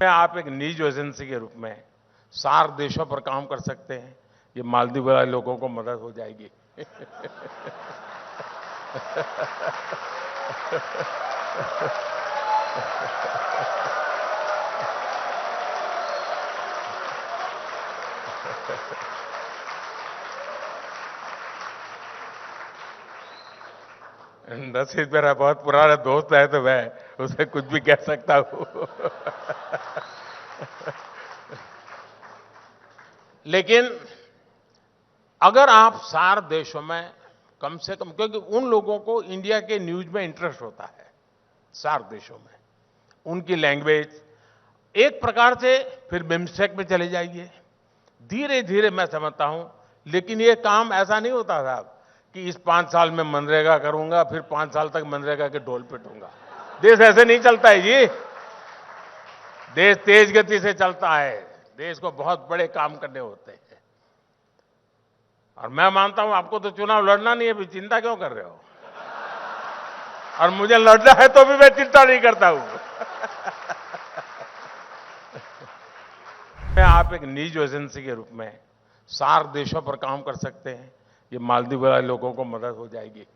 में आप एक न्यूज एजेंसी के रूप में सार्क देशों पर काम कर सकते हैं। ये मालदीव वाले लोगों को मदद हो जाएगी। रशीद मेरा बहुत पुराना दोस्त है तो मैं उसे कुछ भी कह सकता हूं। लेकिन अगर आप सार्क देशों में कम से कम, क्योंकि उन लोगों को इंडिया के न्यूज में इंटरेस्ट होता है, सार्क देशों में उनकी लैंग्वेज एक प्रकार से फिर बिम्स्टेक में चले जाइए। धीरे धीरे मैं समझता हूं, लेकिन ये काम ऐसा नहीं होता साहब कि इस 5 साल में मनरेगा करूंगा फिर 5 साल तक मनरेगा के ढोल पिटूंगा। देश ऐसे नहीं चलता है जी। देश तेज गति से चलता है। देश को बहुत बड़े काम करने होते हैं। और मैं मानता हूं आपको तो चुनाव लड़ना नहीं है, भी चिंता क्यों कर रहे हो? और मुझे लड़ना है तो भी मैं चिंता नहीं करता हूं। आप एक न्यूज एजेंसी के रूप में सार्क देशों पर काम कर सकते हैं। ये मालदीव वाले लोगों को मदद हो जाएगी।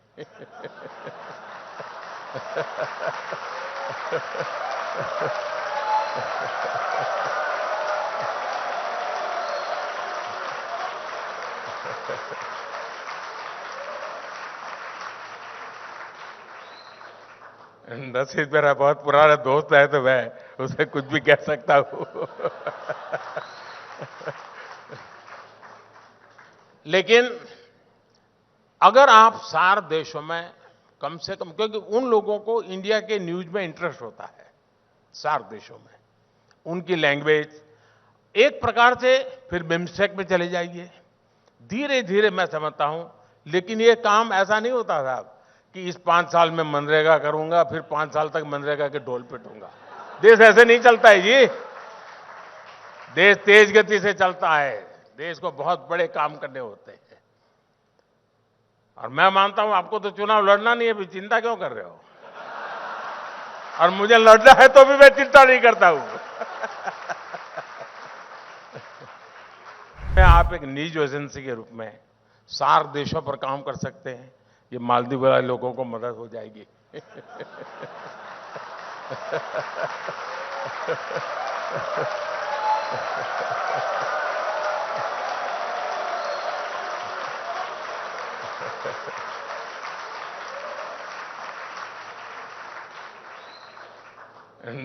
रशीद मेरा बहुत पुराना दोस्त है तो मैं उसे कुछ भी कह सकता हूं। लेकिन अगर आप सार्क देशों में कम से कम, क्योंकि उन लोगों को इंडिया के न्यूज में इंटरेस्ट होता है, सार्क देशों में उनकी लैंग्वेज एक प्रकार से फिर बिम्स्टेक में चले जाइए। धीरे धीरे मैं समझता हूं, लेकिन ये काम ऐसा नहीं होता साहब कि इस 5 साल में मनरेगा करूंगा फिर 5 साल तक मनरेगा के ढोल पिटूंगा। देश ऐसे नहीं चलता है जी। देश तेज गति से चलता है। देश को बहुत बड़े काम करने होते हैं। और मैं मानता हूं आपको तो चुनाव लड़ना नहीं है, भी चिंता क्यों कर रहे हो? और मुझे लड़ना है तो भी मैं चिंता नहीं करता हूं। आप एक न्यूज एजेंसी के रूप में सार्क देशों पर काम कर सकते हैं। ये मालदीव वाले लोगों को मदद हो जाएगी।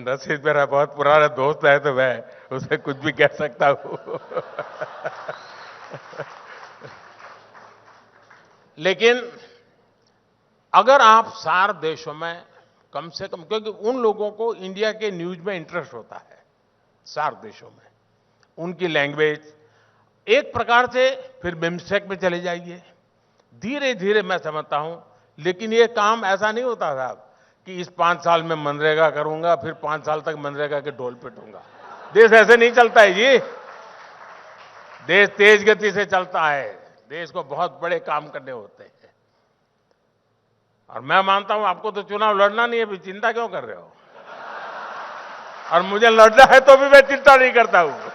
रशीद मेरा बहुत पुराना दोस्त है तो मैं उसे कुछ भी कह सकता हूं। लेकिन अगर आप सार्क देशों में कम से कम, क्योंकि उन लोगों को इंडिया के न्यूज में इंटरेस्ट होता है, सार्क देशों में उनकी लैंग्वेज एक प्रकार से फिर बिम्स्टेक में चले जाइए। धीरे धीरे मैं समझता हूं, लेकिन ये काम ऐसा नहीं होता साहब कि इस 5 साल में मनरेगा करूंगा फिर 5 साल तक मनरेगा के ढोल पिटूंगा। देश ऐसे नहीं चलता है जी। देश तेज गति से चलता है। देश को बहुत बड़े काम करने होते हैं। और मैं मानता हूं आपको तो चुनाव लड़ना नहीं है, भी चिंता क्यों कर रहे हो? और मुझे लड़ना है तो भी मैं चिंता नहीं करता हूं।